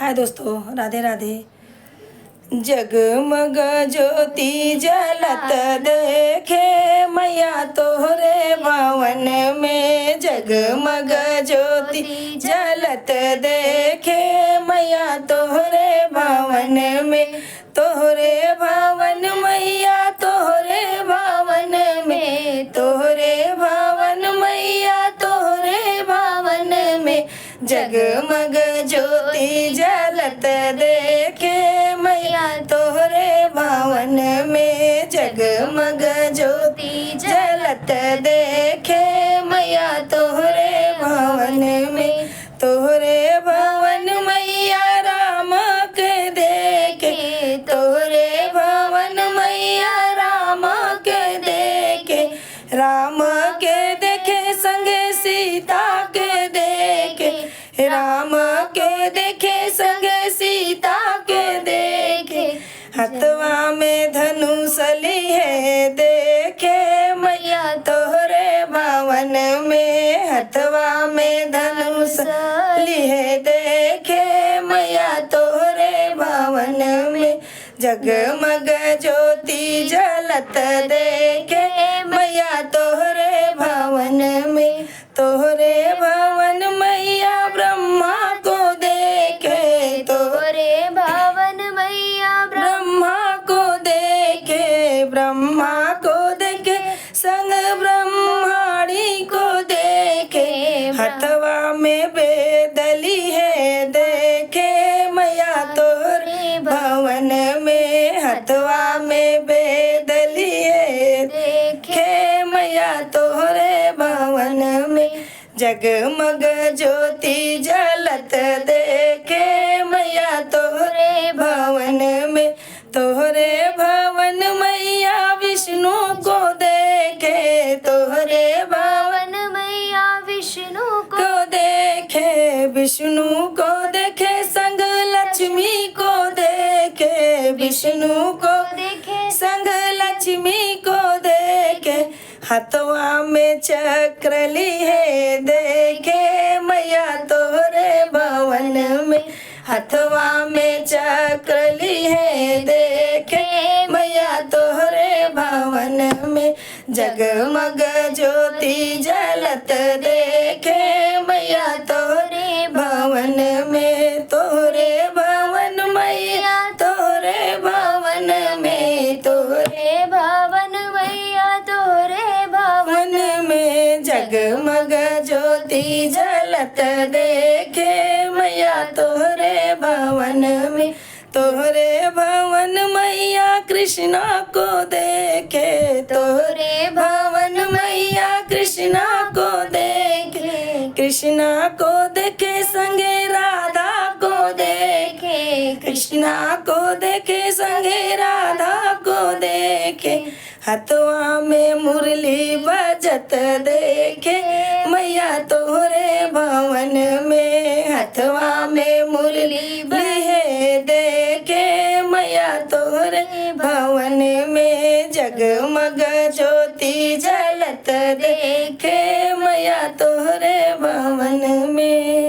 हाय दोस्तों, राधे राधे। जगमग ज्योति जलत देखे मैया तोहरे भवन में। जगमग ज्योति जलत देखे मैया तोहरे भवन में। तोहरे भवन मैया तोहरे भवन में। तोहरे भवन मैया तोहरे भवन में। जगमग ज्योति जलत देखे मैया तोहरे भवन में। जगमग ज्योति जलत देखे मैया तोहरे भवन में। तोहरे भवन मैया राम के देखे। तोहरे भवन मैया राम के देखे। राम के देखे संगे सीता के देखे। राम के देखे संगे सीता के देखे। हथवा में धनुष लिए देखे मैया तोहरे भवन में। हथवा में धनुष लिए देखे मैया तोहरे भवन में। जगमग ज्योति जलत देखे मैया तोहरे भवन में। तोहरे भवन मैया ब्रह्मा को देखे। तोहरे भवन मैया ब्रह्मा को देखे। ब्रह्मा को देखे संग ब्रह्माणी को देखे। हथवा में बेदली है देखे मैया तोहरे भवन में। हथवा में बेदली है देखे मैया तोहरे भवन में। जगमग ज्योति जलत देखे मैया तोहरे भवन में। तोहरे भवन मैया विष्णु को देखे। तोहरे भवन मैया विष्णु को देखे। विष्णु को देखे संग लक्ष्मी को देखे। विष्णु को देखे संग लक्ष्मी को देखे। हथवा में चक्र लिए देखे मैया तोहरे भवन में। हथवा में चक्र लिए देखे मैया तोहरे भवन में। जगमग ज्योति जलत देखे मैया तोहरे भवन में। तोहरे भवन मैया तोहरे भवन में। तोहरे भवन मैया तोहरे भवन में। जगमग ज्योति जलत देखे मैया तोहरे भवन में। तोहरे भवन मैया कृष्णा को देखे। तोहरे भवन मैया कृष्णा को देखे। कृष्णा को देखे संगे राधा को देखे। कृष्णा को देखे संगे राधा को देखे। हथवा में मुरली बजत देखे मैया तोहरे भवन में। हथवा में मुरली लिए देखे मैया तोहरे भवन में। जगमग ज्योति जलत देखे मैया तोहरे भवन में।